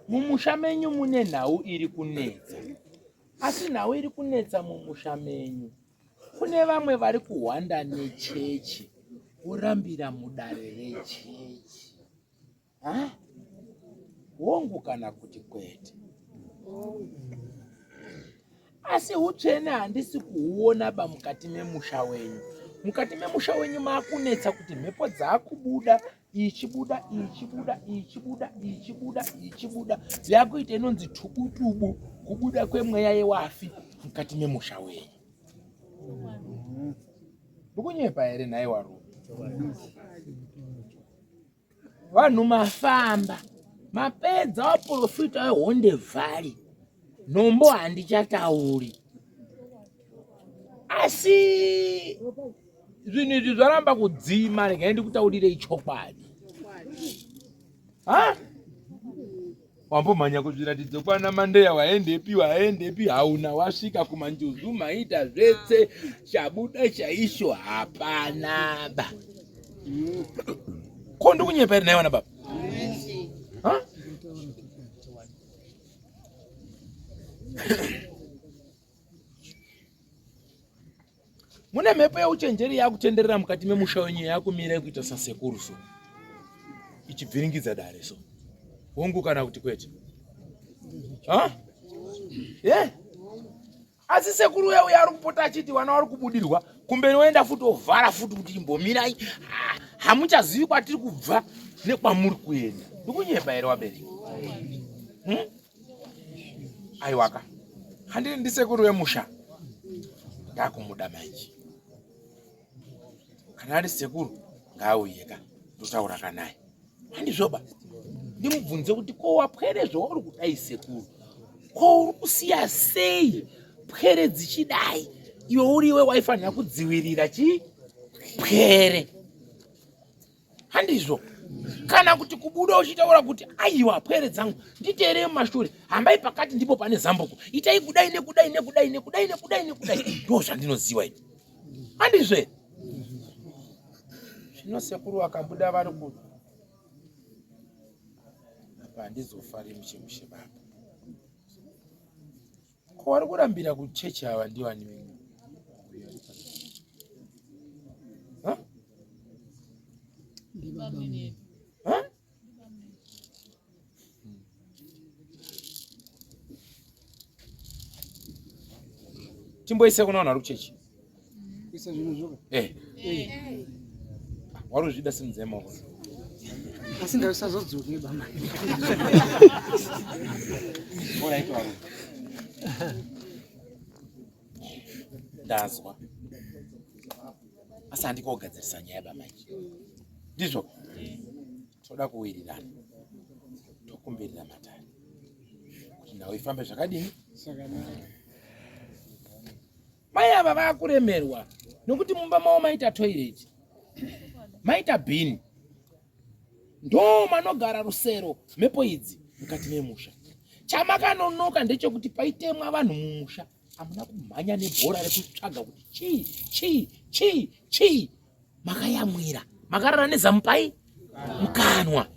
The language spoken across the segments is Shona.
Mumusha menyu mune nhau iri kunetsa. Asi nhau iri kunetsa mumusha menyu. Kune vamwe vari kuhwanda nechechi. Urambira mudare rechechi. Hongu kana kuti kwete. Asi utsvene handisi kuhuona mukati memusha wenyu. Mukati memusha wenyu makunetsa kuti mhepo dzakubuda ichibuda. Yakuita inonzi tubutubu kubuda kwemweya yewafi mukati memusha wenyu. Ndikunyepa here naye warume. Vanhu mafamba mapedza waprofita wehonde vhari. Nombo handichatauri. Asi zvinhu izvi zvaramba kudzima. Regai ndikutaurirei chokwadi. Wambomhanya kuzviratidza kwana Mandeya waendepi hauna, wasvika kumanjuzu maita zvetse chabuda chaisho hapana ba. Ko ndikunyepa here naye wana baba. Mune mhepo yauchenjeri yakutenderera mukati memusha wenyu yakumira kuita sasekuru so. Ichibviringidza dare so. Hongu kana kuti kwete. Asi sekuru uya ari kupota achiti wana vari kubudirwa. Kumbeni woenda futi ovhara futi kuti imbomirai. Hamuchazivi kwatiri kubva nekwamuri kuenda. Ndikunyepa here wabereki. Aiwaka. Handiri ndisekuru wemusha. Ndakumuda manje. Kana ari sekuru ngauyeka ndotaura kanaye. Handizvoba. Ndimubvunze kuti ko wapwere zvauri kudai sekuru. Ko uri kusiya sei pwere dzichidai? Iwe uriwe waifanira kudzivirira pwere. Handizvo. Kana kuti kubuda uchitaura kuti aiwa pwere dzangu nditeere mumashure, hambai pakati ndipo pane zambuko, itai kudai nekudai. Ndo zvandinoziva ini. Handizve. Zvino sekuru akabuda vari kuti apa handizofari mushe baba. Ko vari kurambira kuchechi ava ndivani venyu? Timboise kuna wana ruchechi. Isa zvino. Waruzvida simuzema uko. Asi ndasazodzoka baba. Bora ito waro. Ndazwa. Asi handikogadzirisa nyaya baba manje. Ndizvo. Toda kuwirirana. Tokumbirira matari. Kuti nawe ifambe zvakadini? Sakanaka. Mai ava vakuremerwa nokuti mumba mavo maita toilet, maita bhini, ndo manogara rusero mhepo idzi mukati memusha. Chamakanonoka ndechekuti paitemwa vanhu mumusha hamuna kumhanya nebhora rekutsvaga kuti chii makayamwira, makarara nezamupai mukanwa.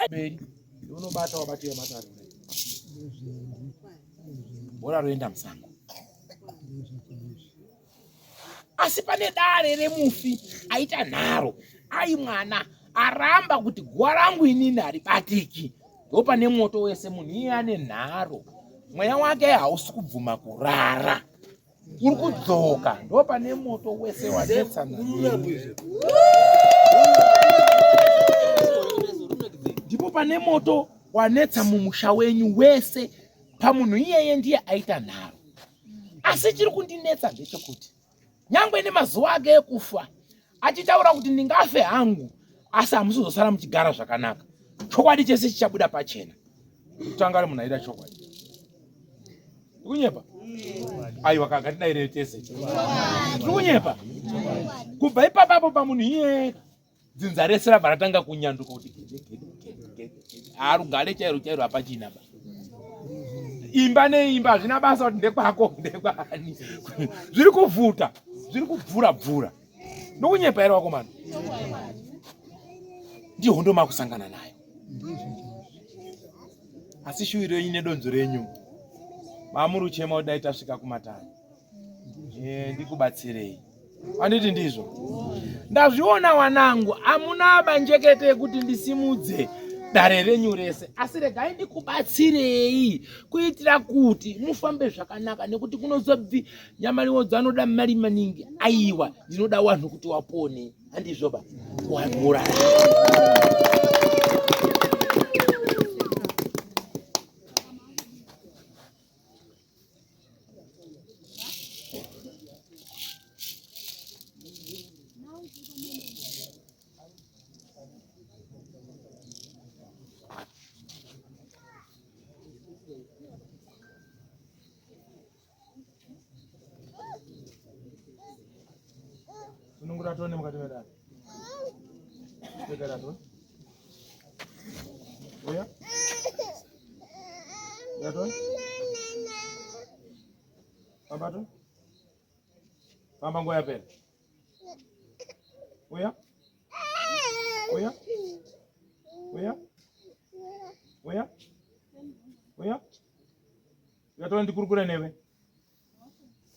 Beri unobata wabatiwe matari. Bora roenda musango. Asi pane dare remufi aita nharo, ai mwana aramba kuti guwa rangu inini haribatiki. Ndo pane moto wese munhu iye ane nharo. Mweya wake hausi kubvuma kurara. Uri kudzoka. Ndo pane moto wese wanetsa. Ndipo pane moto wanetsa mumusha wenyu wese. Pamunhu iyeye ndiye aita nharo. Asi chiri kundinetsa ndechekuti nyangwe nemazuva ake ekufa achitaura kuti ndingafe hangu, asi hamusizosara muchigara zvakanaka. Chokwadi chese chichabuda pachena. Kutanga ari munhu aida chokwadi. Ndikunyepa? Aiwa kakatidaire tese. Ndikunyepa? Kubva ipapapo pamunhu iye dzinza rese rabva ratanga kunyanduka kuti arugare chairo hapachina ba. Imba neimba hazvina basa kuti ndekwako ndekwani. Zviri kuvhuta, zviri kubvura. Ndikunyepa here wakomana? ndiho makusangana nayo. Asi shuwiro yenyu nedonzo renyu maamuri uchema kudai tasvika kumatani. Ndikubatsirei. Anditi ndizvo? Ndazviona wanangu, amuna banjekete yekuti ndisimudze dare renyu rese, asi regai ndikubatsirei kuitira kuti mufambe zvakanaka, nekuti kunozobvi nyamariwo dzanoda mari maningi. Aiwa, ndinoda wanhu kuti wapone. Handizvo ba? Wamura. Nungura tone mukati medani. Tegara tone. Oya. Ya tone. Pamba tone. Pamba ngoya pera. Oya. Oya. Oya. Oya. Oya. Ya tone ndikurukure newe.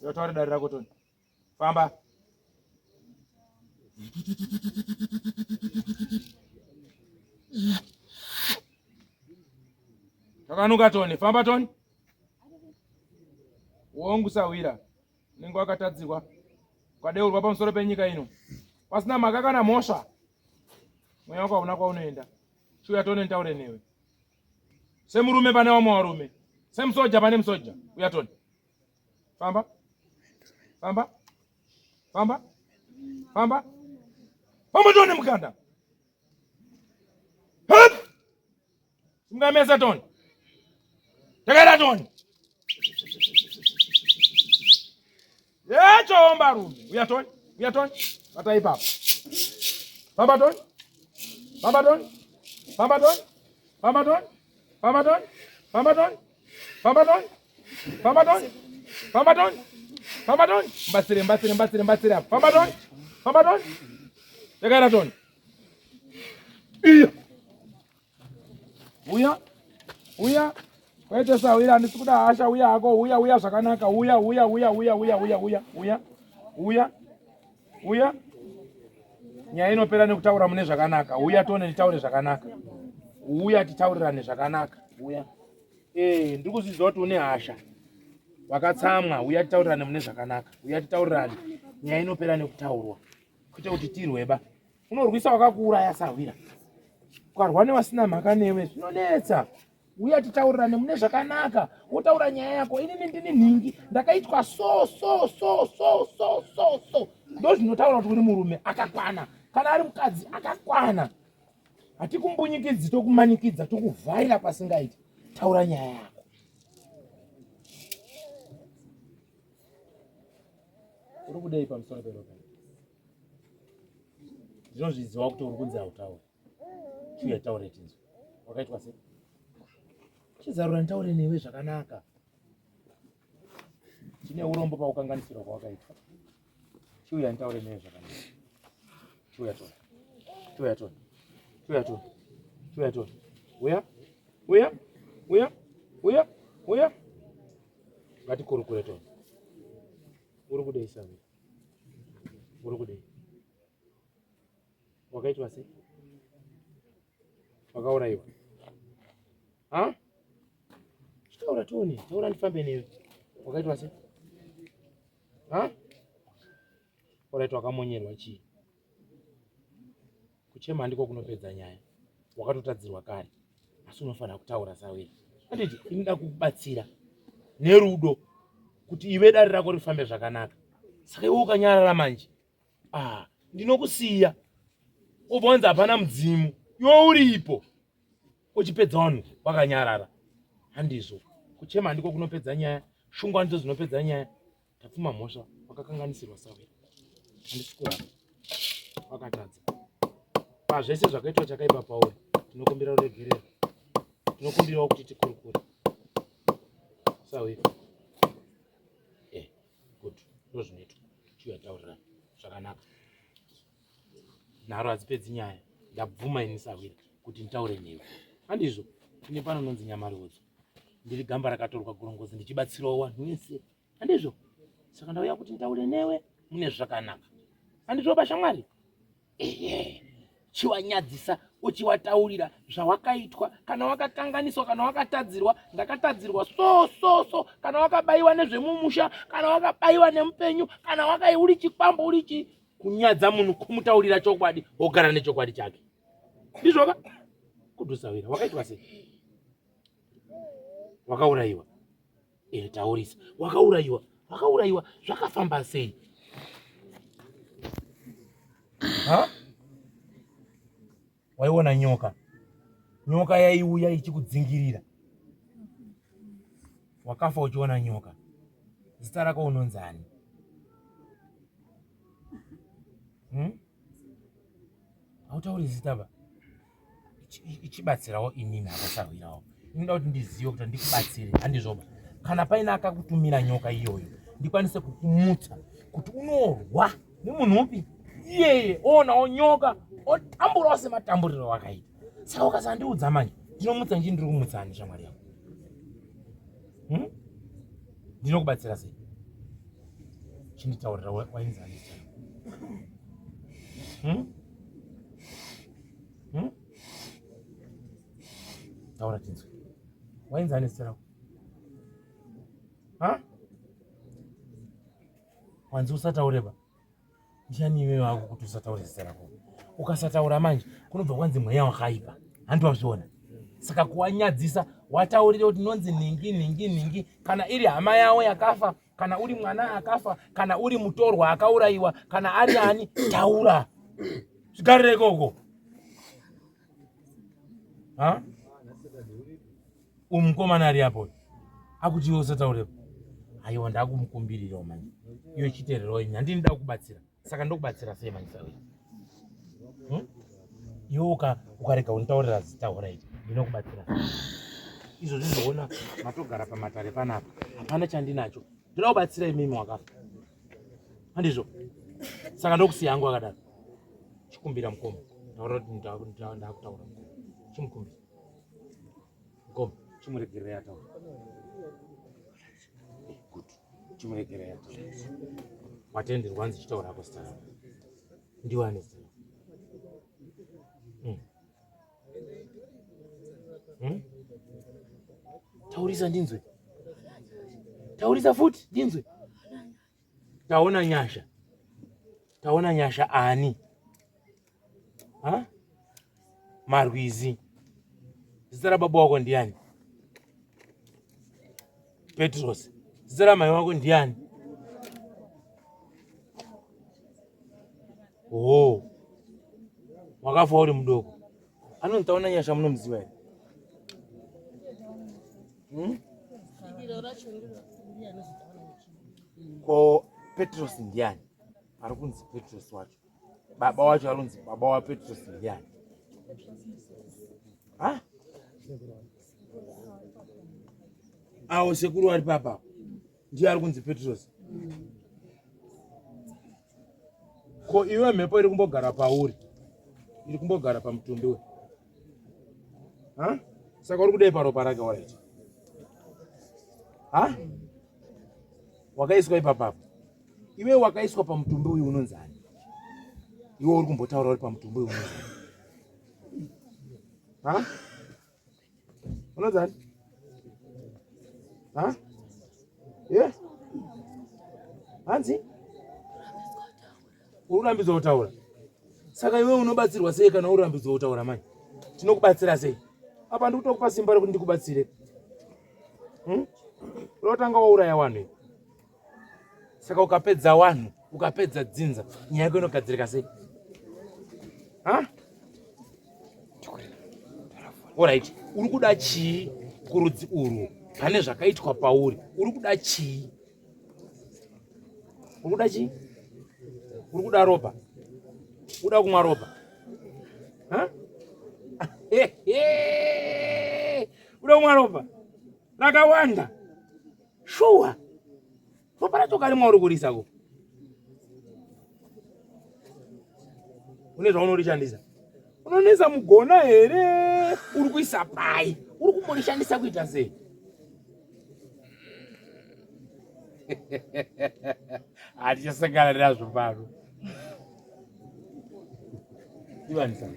Ya tore dari rako tone. Pamba. Takanuka toni, famba toni. Wongu sawira. Ningo akatadzikwa. Kwadeurwa pamusoro penyika ino. Pasina maka kana mhosva. Mweya wako hauna kwaunoenda. Shuya toni ntaure newe. Semurume pane wamwe warume. Semusoja pane musoja. Uya toni. Famba. Famba. Famba. Famba. Famba toni mukanda. Hup! Simgamesa toni. Tegera toni. Chomba rume. Uya toni. Uya toni. Batai papa. Famba toni. Famba toni. Famba toni. Famba toni. Famba toni. Famba toni. Famba toni. Famba toni. Famba toni. Famba toni. Mbatsire. Famba toni. Famba toni. Tegera toni. Iya. Uya. Kwaite sawira handisi kuda hasha. Uya hako. Uya zvakanaka. Uya. Nyaya inopera nekutaura mune zvakanaka. Uya tone nditaure zvakanaka. Uya titaurirane zvakanaka. Uya. Ndiri kuzviziva kuti une hasha. Wakatsamwa. Uya titaurirane mune zvakanaka. Uya titaurirane. Nyaya inopera nekutaurwa. Kuite kuti tirweba. Unorwisa wakakuuraya sawira. Ukarwa nevasina mhaka newe zvinonetsa. Uya titaurirane mune zvakanaka. Wotaura nyaya yako. Inini ndini nhingi. Ndakaitwa so. Ndo zvinotaura kuti uri murume akakwana. Kana ari mukadzi akakwana. Hatikumbunyikidzwi tokumanikidza tokuvhaira pasingaiti. Taura nyaya yako. Uri kudei pamusoro peropa. Ndinozviziva kuti uri kunzi hautaure. Chiuya taure tinzwe. Wakaitwa sei? Chizarura ntaure newe zvakanaka. Chine urombo paukanganisirwa kwawakaitwa. Chiuya ntaure newe zvakanaka. Chiuya toni. Uya. Ngatikurukure toni. Uri kudei sawira. Uri kudei. Wakaitwa sei? Wakaurayiwa. Ha? Taura toni. Taura ndifambe newe. Wakaitwa sei? Ha? Wakaitwa wakamonyerwa chii? Kuchema handiko kunopedza nyaya. Wakatotadzirwa kare. Asi unofanira kutaura sawira. Handiti inoda kukubatsira nerudo kuti iwe dare rako rifambe zvakanaka. Saka iwe ukanyarara manje. Ndinokusiya. Ubonza hapana mudzimu. Iwe uripo. Uchipedza vanhu wakanyarara. Handizvo. Kuchema handiko kunopedza nyaya. Shungwa ndidzo dzinopedza nyaya. Tapfuma mhosva. Wakakanganisirwa sawira. Handisi kuramba. Wakatadza. Pazvese zvakaitwa chakaipa pauri. Tinokumbira uregerero. Tinokumbirawo kuti tikurukure. Sawira. Good. Ndozvinoitwa. Chiuya taurirana zvakanaka. Nharo hadzipedzi nyaya. ndabvuma ini Sawira kuti nditaure newe. Handizvo ine pano nonzi Nyamarodzo. Ndiri gamba rakatorwa kurongozi ndichibatsirawo vanhu vese. Handizvo? Saka ndauya kuti nditaure newe mune zvakanaka. Handizvo bashamwari? Chiwanyadzisa uchiwataurira zvawakaitwa kana wakakanganiswa kana wakatadzirwa. Ndakatadzirwa so kana wakabayiwa nezvemumusha kana wakabayiwa nemupenyu kana uri chikwambo uri kunyadza munhu kumutaurira chokwadi ogara nechokwadi chake. Ndizvoka? Kudusawira wakaitwa sei? Wakaurayiwa. Taurisa. Wakaurayiwa zvakafamba sei? Ha? Waiona nyoka yaiuya ichikudzingirira. Wakafa uchiona nyoka. Zita rako unonzani? Hautauri zita ba? Ichibatsirawo inini akasawirawo. Inoda kuti ndizive kuti ndikubatsire. Handizvoba? Kana paina akakutumira nyoka iyoyo ndikwanise kukumutsa kuti unorwa nemunhu upi iyeye onawo nyoka otamburawo sematamburiro wakaita. Saka ukasandiudza manje ndinomutsa ndiri kumutsani shamwari yangu? Ndinokubatsira sei? Chinditaurira wainzani? Taura tinzwe. Wainzani zita rako? Wanzi usataureba? Ndiani iwewe wako kuti usataure zita rako? Ukasataura manje kunobva kwanzi mweya wakaipa. Handwazviona? Saka kuwanyadzisa wataurire kuti nonzi ningi kana iri hama yawo yakafa kana uri mwana akafa kana uri mutorwa akaurayiwa kana ari ani taura. Zvigarire ikoko. Umukomana ari apo akuti iwe usataureba. Aiwa ndakumukumbirirawo manje. Iwe chiteererawo ini handini nda kubatsira. Saka ndokubatsira sei manje Sawira? Iwe ukarega kunditaurira zita oraiti ndinokubatsira. Izvo zvinoona matogara pamatare panapa. Hapana chandinacho. Ndoda kubatsira imimi wakafa. Handizvo? Saka ndokusiya hangu akadaro. Chikumbira mukoma. Taura kuti ndakutaura mukoma. Chimukumbira. Mukoma, chimuregerera ataura. Good. Chimuregerera ataura. Watenderwa hanzi chitaura hako zita rako. Ndiwane zita rako. Taurisa ndinzwe. Taurisa futi ndinzwe. Taona nyasha ani? Marwizi. Zita ra baba wako ndiani? Petros. Zita ra mai wako ndiani? Wakafa uri mudoko. Anonzi Taona nyasha munomuziva here? Ko Petros ndiani? Ari kunzi Petros wacho. Baba wacho arunzi baba wa Petros ndiani? Awo sekuru ari papa. Ndiye ari kunzi Petros. Ko iwe mhepo iri kumbogara pauri? Iri kumbogara pamutumbi we? Saka uri kudai paropa rake oraiti? Wakaiswa ipapapo? Iwe wakaiswa pamutumbi uyu unonzani? Iwe uri kumbotaura uri pamutumbi uyu unonzani? Unonzani? Hanzi? Urambidzwa kutaura? Saka iwe unobatsirwa sei kana urambidzwa kutaura manje? Tinokubatsira sei? Apa ndikutokupa simba rekuti ndikubatsire. Unotanga wauraya wanhu. Saka ukapedza wanhu, ukapedza dzinza, nyaya yako inogadzirika sei? Alright, uri kuda chii kurudzi urwu? Pane zvakaitwa pauri. Uri kuda chii? Uri kuda chii? Uri kuda ropa? Uda kumwa ropa? Uda kumwa ropa? Rakawanda. Shuwa. Ropa racho karimwa uri kurisako. Une zvaunorishandisa? unonesa mugona here uri kuisa pai uri kumborishandisa kuita sei hatichasangana nazvo pano ivanisa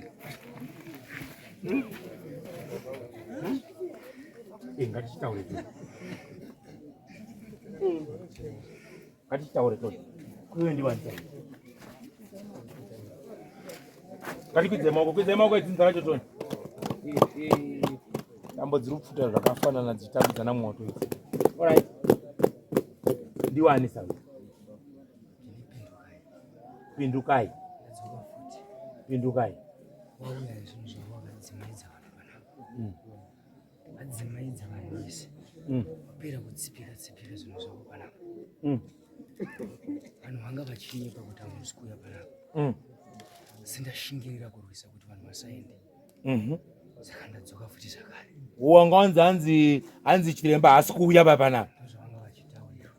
ngatichitaure toni kuiwe ndivanisa ngatikwidze maoko edzinza racho toni tambo dziri kupfuta zvakafanana dzichitambidzana mwoto idzi alright ndiwanisa pindukai wauya zvinhu zvawakadzimaidza vanhu panapa wadzimaidza vanhu vese wapera kutsipika zvinhu zvavo panapa vanhu vanga vachinyepa kuti hamusi kuuya panapa sindashingirira kurwisa kuti vanhu vasaende saka ndadzoka futi zvakare wanga hanzi chiremba haasi kuuya papanapa ndozvavanga vachitaurira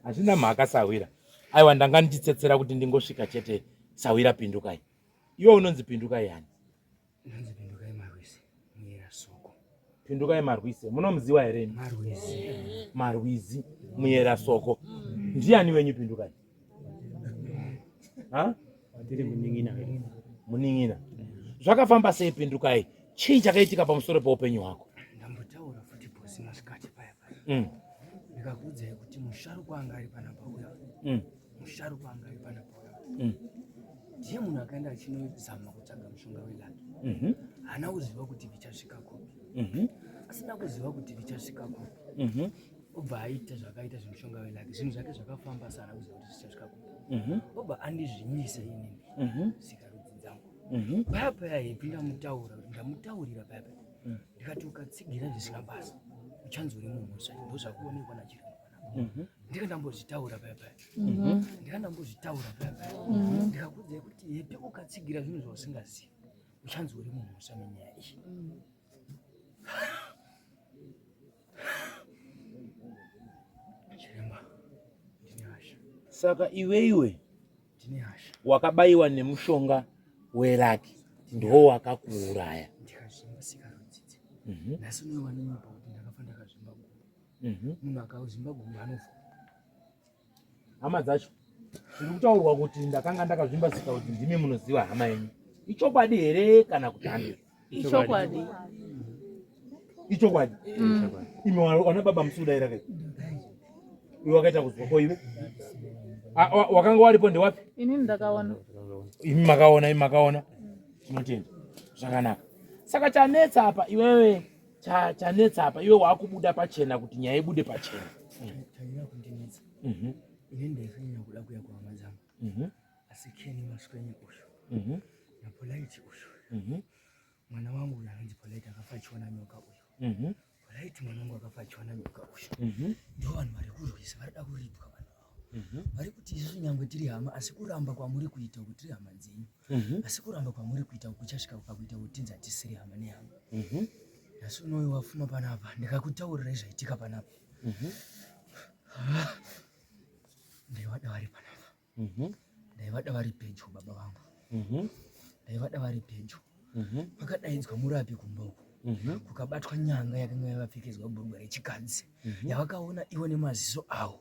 hachina mhaka Sawira aiwa ndanga ndichitsetsera kuti ndingosvika chete Sawira pindukai iwe unonzi pindukai yani inonzi pindukai Marwise muyera soko pindukai Marwise munomuziva here Marwizi muyera soko ndiani wenyu pindukai tiri muning'ina zvakafamba sei pindukai chii chakaitika pamusoro peupenyu hwako ndambotaura futi bosi masikati paya paya ndikakuudzai kuti musharukwa anga ari panapa uya musharukwa anga ari panapa uya ndiye munhu akaenda achinozama kutsvaga mushonga welaki haana kuziva kuti vichasvika kupi asina kuziva kuti vichasvika kupi obva aita zvakaita zvemushonga welaki zvinhu zvake zvakafamba saana kuziva kuti zvichasvika kupi obva andizvinyisa inini sikarudzi dzangu paya paya hepi ndamutaurira paya paya ndikati ukatsigira zvisina basa uchanzori mumhosva ndo zvakuonekwa nachiremba ndikandambozvitaura paya paya ndikakuudzai kuti hepi ukatsigira zvinhu zvausingazivi uchanzori mumhosva nenyaya iyi chiremba ndine hasha saka iwe ndine hasha wakabayiwa nemushonga welaki ndo wakakuuraya ndikazvimba sikarudzidzi nhasi unoiwa nenyopa kuti ndakafa ndakazvimba gumba munhu akazvimba gumba anofa hama dzacho zviri kutaurwa kuti ndakanga ndakazvimba sika kuti ndimi munoziva hama yenyu ichokwadi here kana kuti handizvo ichokwadi imi wana baba musudaira kai iwe wakaita kuzwako iwe wakanga waripo ndewapi inini ndakaona imi makaona tinotenda zvakanaka saka chanetsa apa iwewe chanetsa apa iwe wakubuda pachena kuti nyaya ibude pachena chanyanya kundinetsa ine ndaifanyanya kuda kuya kuhama dzangu asi Keni Maswenyi uyu naPolaiti uyu mwana wangu uyu anonzi Polaiti akafa achiona nyoka uyu Polaiti mwana wangu akafa achiona nyoka uyu ndo vanhu vari kurwisa varida kuripwa vanhu vavo vari kuti isusu nyangwe tiri hama asi kuramba kwamuri kuita kuti tiri hama dzenyu asi kuramba kwamuri kuita kuchasvika pakuita kuti tinzi hatisiri hama nehama nhasi unoyo wafuma panapa ndikakutaurirai zvaitika panapa ndaivada vari panapa ndaivada vari pedyo baba vangu ndaivada vari pedyo pakadaidzwa murapi kumba uku kukabatwa nyanga yakanga yavapfekedzwa bhurugwa rechikadzi yavakaona ivo nemaziso avo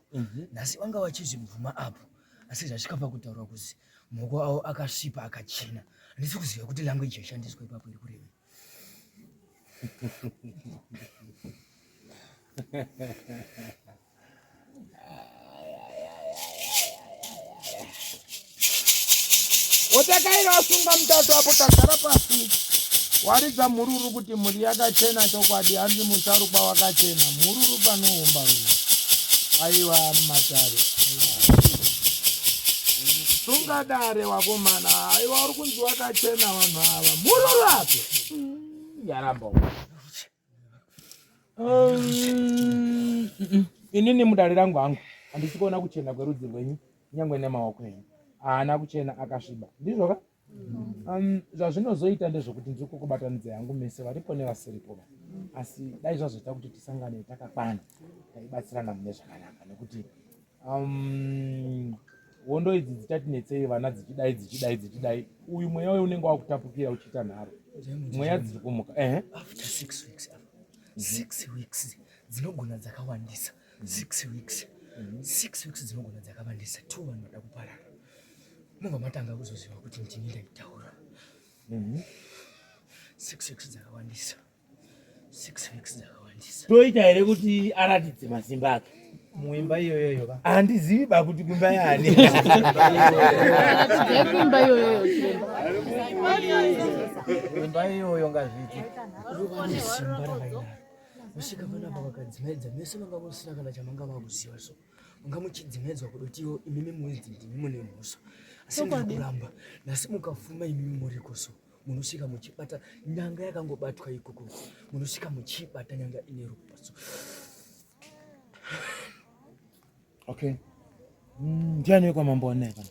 nhasi vanga vachizvibvuma apo asi zvasvika pakutaurwa kuzi maoko avo akasvipa akachena handisi kuziva kuti language yaishandiswa ipapo iri kureva utakaira wasunga mutato apo tagara pasi waridza mururu kuti mhuri yakachena chokwadi hanzi musharukwa wakachena mururu panoumba ruva aiwa matare sungadare wakomana aiwa uri kunzi wakachena vanhu ava mururu apo yaramba inini mudare rangu hangu handisi kuona kuchena kwerudzi rwenyu nyangwe nemaoko enyu haana kuchena akasviba ndizvoka zvazvinozoita ndezvokuti ndiri kukubatanidza yangu mese varipo nevasiripo asi dai zvazoita kuti tisangane takakwana taibatsirana mune zvakanaka nekuti wondo idzi dzichatinetsei vana dzichidai uyu mweya uyu unenge wakutapukira uchiita nharo mweya dziri kumuka after 6 weeks 6 weeks dzinogona dzakawandisa 6 weeks 6 weeks dzinogona dzakawandisa 2 vanhu vada kuparara munga matanga kuzoziva kuti ndini ndaitaura 6 weeks dzakawandisa 6 weeks dzakawandisa toita here kuti aratidze masimba ake muimba iyoyo ka handizivi bakuti kumba yani imba iyoyo ngazviti simba rakainaro musvika panapa vakadzimedza mese manga musina kana chamanga vakuziva so manga muchidzimedzwa kudotiwo imimi muedzi ndimi mune mhuso asi ndikuramba nhasi mukafuma imimi muriko so munosvika muchibata nyanga yakangobatwa ikoko munosvika muchibata nyanga ine ropa so okay ndiani wekwa mambo waneka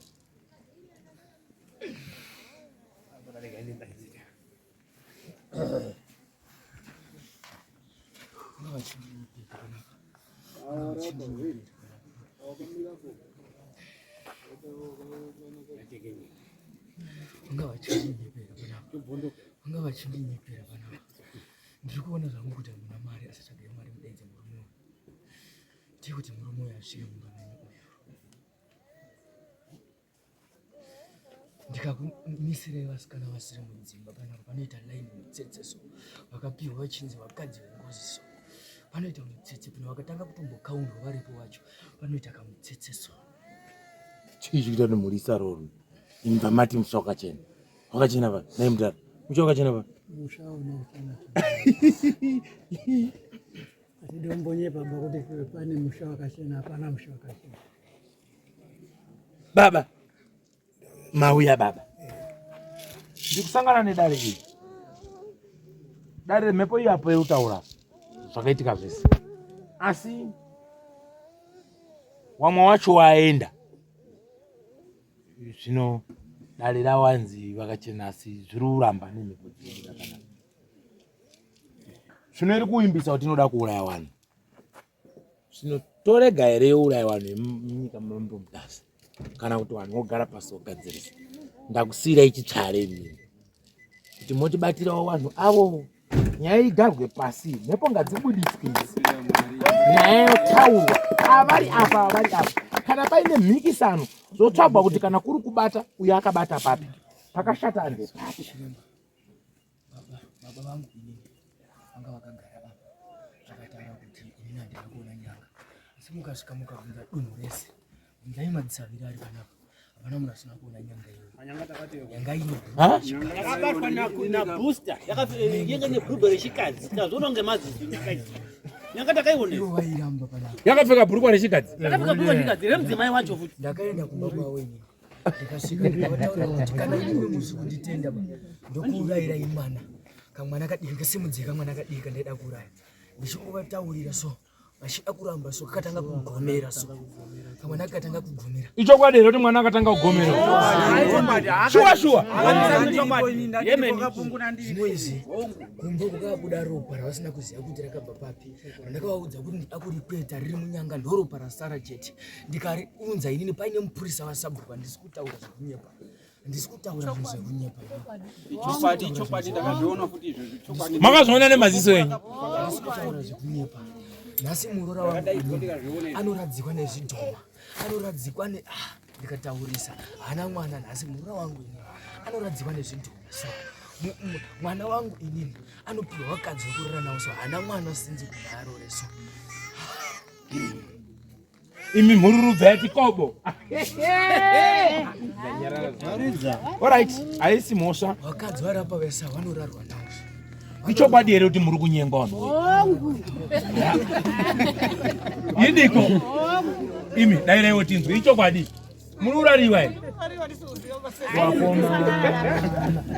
Anga vachindinyepera panapa ndiri kuona zvangu kuti hamuna mari asi tsvagai mari mudaidze murume uyu ndiri kuti murume uyu asvike mumba menyu uyu ndikakumisirei vasikana vasiri mudzimba panapa panoita laini mutsetseso vakapiwa vachinzi vakadzi vengozi so panoita mutsetse pano vakatanga kutombokaundwa varipo vacho panoita kamutsetseso chii chikuita nemhurisa roro imba mati musha wakachena pa nai mutara musha wakachena pa musha unochena atidombonyepa bakuti pane musha wakachena hapana musha wakachena baba mauya baba ndikusangana nedare iri dare remhepo iyapo yeutaura zvakaitika zvese asi wamwe wacho waenda zvino dare rawanzi vakachena asi zviri kuramba nemhepo dzinobuda kana zvino iri kuimbisa kuti inoda kuuraya vanhu zvino torega here youraya vanhu vemunyika munombomutasi kana kuti vanhu vogara pasi vogadzirisa ndakusiyirai chitsvare mini kuti motibatirawo vanhu avo nyaya igarwe pasi mhepo ngadzibuditswisi nyaya yotaurwa avari apa kana paine mhikisano zotsvagwa kuti kana kuri kubata uyo akabata papi pakashata ande papi baba vangu inini vanga vakagara apa zvakataura kuti inini handina kuona nyanga asi mukasvika mukabvunza dunhu rese bvunzai madzisaviri ari panapa hapana munhu asina kuona nyanga iyoyo nyanga ino yakabatwa na booster yenge nebhurubheri rechikadzi tazoona kunge mazizi nyanga takaiona ivo vairamba panapa yakapfeka bhurukwa rechikadzi yakapfeka bhurukwa rechikadzi remudzimai wacho futi ndakaenda kumba kwavo inini ndikasvika ndikavataura kuti kana imwe musi kunditenda ndokuurayira imwana kamwana kadiki kasimudzei kamwana kadiki kandaida kuuraya ndichingovataurira so vachida kuramba so kakatanga kugomera so kamwana kakatanga kugomera ichokwadi here kuti mwana akatanga kugomera shuwa zvinoizvi kumba kukabuda ropa ravasina kuziva kuti rakabva papi randakavaudza kuti ndida kurikweta riri munyanga ndoropa rasara chete ndikariunza inini paine mupurisa vasabhuka ndisi kutaura zvekunyepa ndisi kutaura zvinhu zvekunyepa chokwadi ndakazviona kuti izvozvo chokwadi makazviona nemaziso enyu ndisi kutaura zvekunyepa nhasi murora wangu anoradzikwa nezvidhoma anoradzikwa ndikataurisa hana mwana nhasi murora wangu inini anoradzikwa nezvidhoma so mwana wangu inini anopiwa vakadzi vekurora nawo so hana mwana sinzi kunarore so imi mhururudza yatikobo oright haisi mhosva vakadzi vari apa vese vanorarwa nawo ichokwadi here kuti muri kunyenga vanhu idiko imi dairaiwo tinzwe ichokwadi muri urariwa here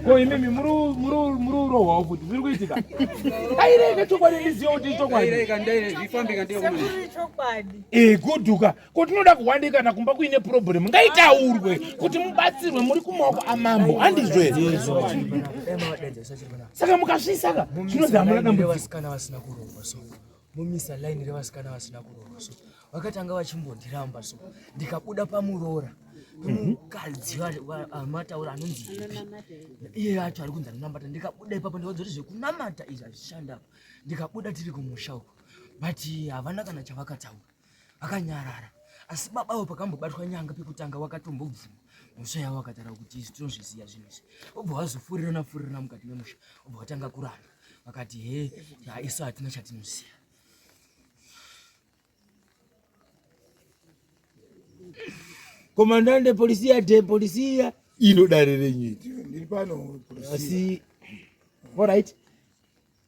ko imimi muri urohwawo futi zviri kuitika daireke chokwadi ndiziva kuti ichokwadi kudhuka ko tinoda kuwandikana kumba kuine problem ngaitaurwe kuti mubatsirwe muri kumaoko amambo handizve saka mukazvisaka zvinonzi hamuna dambudziko vasikana vasina kurohwa so mumisa laini revasikana vasina kurohwa so vakatanga vachimbondiramba so ndikabuda pamurora mukadzi mataura anonzi iye acho ari kunzi anonamata ndikabuda ipapo ndikadzoti zvekunamata izvi azvishanda ndikabuda tiri kumusha uko but havana kana chavakataura vakanyarara asi babavo pakambobatwa nyanga pekutanga wakatombobvuma musha yavo vakataura kuti izvi tinozviziya zvinhu izvi obva vazofurirana mukati memusha obva vatanga kuramba vakati isu hatina chatinoziya. Komandante polisia inodare renyu ndiri pano asi alright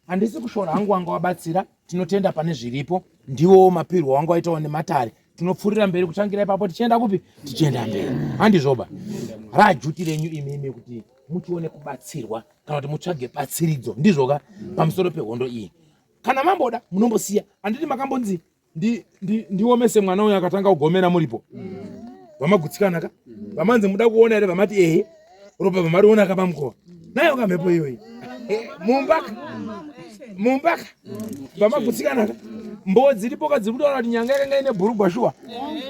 handisi kushora hangu wanga wabatsira tinotenda pane zviripo ndiwo mapirwo wanga waitawo nematare tinopfurira mberi kutangira ipapo tichienda kupi tichienda mberi handizvoba rajuti renyu imimi kuti muchione kubatsirwa kana kuti mutsvage batsiridzo ndizvoka pamusoro pehondo iyi kana mamboda munombosiya handiti makambonzi ndiomese mwana uyu akatanga kugomera muripo vamagutsikana ka vamanzi muda kuona here vamati ehe ropa vamariona ka pamukova nayo kamhepo iyoyi mumbaka vamagutsikana ka mbodzi ripoka dziri kutaura kuti nyanga yakanga ine bhurugwa shuwa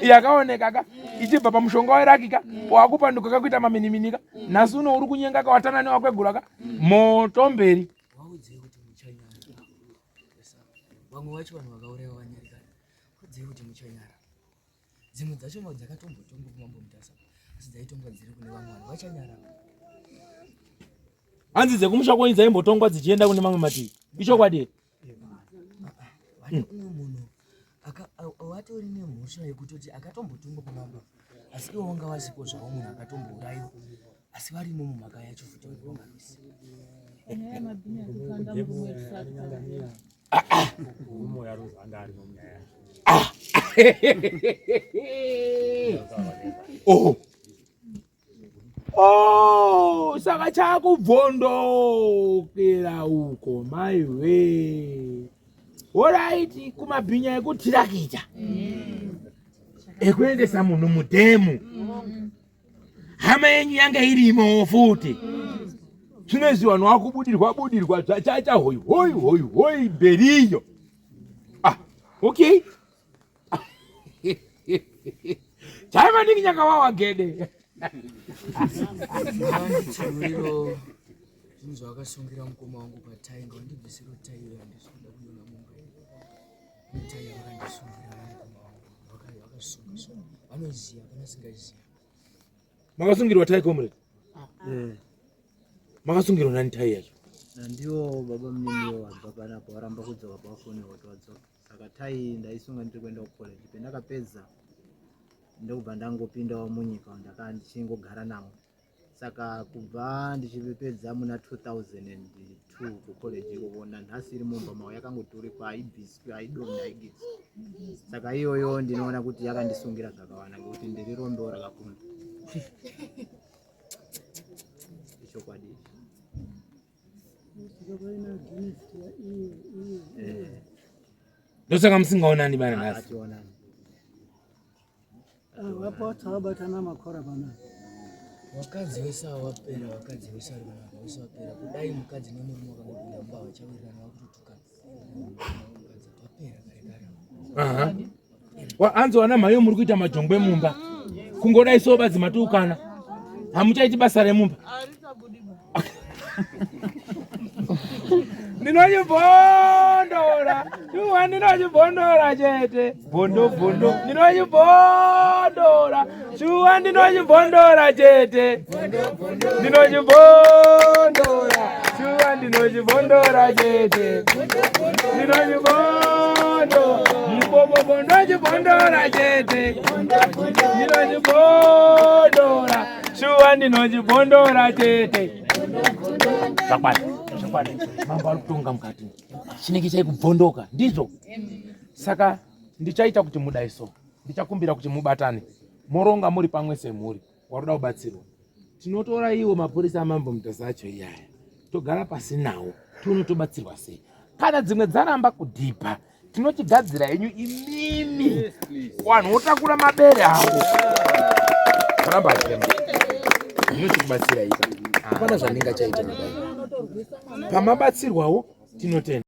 yakaoneka ka ichibva pamushonga wairaki wakupanduka kakuita maminimini ka nhasi uno uri kunyenga ka watana newakwegura ka moto mberi waudziye kuti muchanyara vamwe vacho vanhu vakauraiwa vanyarikana udziye kuti muchanyara dzimwe dzacho dzakatombotonga kumambo mutasa asi dzaitonga dziri kune vamwe vanhu vachanyara hanzi dzekumusha kwenyu dzaimbotongwa dzichienda kune mamwe mativi ichokwadi vane umwe munhu watori nemhosva yekutoti akatombotongwa kumambo asi iwo wanga wasipo zvavo munhu akatombouraiwa asi varimo mumhaka yacho futi vangarwisi saka chakubvondokera uko maiwe alright kumabhinya ekutirakita ekuendesa munhu mudhemu hama yenyu yanga irimo futi zvinoizvi vanhu vakubudirwa zvachacha hoi mberiyo okay chaimaningi nyakawawa gede chirwiro zvinhu zvakasungira mukoma wangu patai ngandibvisiro tai iyo handisikuda kudona mumba tai yavandisungira mukoma wangu vakasunga vanoziya vanasingaziya. Makasungirwa tai comrade? Makasungirwa nani tai yacho? Ndiwo baba mniniwo wabva panapa waramba kudzoka pafoni kuti wadzoka. Saka tai ndaisunga ndiri kuenda kucollege. Pendakapedza ndokubva ndangopindawo munyika ndakandichinogara nawo. Saka kubva ndichipedza muna 2002 kucollege kuona nhasi iri mumba mawo yakangoturikwa ibhiswi aidonda aigitsi. Saka iyoyo ndinoona kuti yakandisungira zvakawanda ngekuti ndiri rombo rakakunda. Ichokwadi. Ndosaka musingaonani bana nhasi. Ationani. Vapota vabatana makora bana. Wakadzi wese awapera wakadzi wese ari panapa wese wapera kudai mukadzi nemurume wakangopinda mumba vachawirirana vakutotukana mukadzi wapera kare kare. Hanzi wana mhayo muri kuita majongwe mumba kungodai so badzimatukana hamuchaiti basa remumba. Ndinochibhondora iwa ndinochibhondora chete bhondo ndinochibhondora chuwa ndinochibhondora chete ndinochibhondora chuwa ndinochibhondora chete ndinochibhondora mbobo ndinochibhondora chete ndinochibhondora chuwa ndinochibhondora chete. Chakwadi mambo ari kutonga mukati chinenge chaikubvondoka ndizvo. Saka ndichaita kuti mudaiso ndichakumbira kuti mubatane moronga muri pamwe semhuri waroda kubatsirwa. Tinotora iwo mapurisa amambo mutasa acho iyaya togara pasi nawo tonotobatsirwa sei. Kana dzimwe dzaramba kudhipa tinochigadzira yenyu imimi wanhu wotakura mabere avo ramba achema ndinochikubatsira ika hapana zvanenga chaita pamabatsirwawo tinotenda.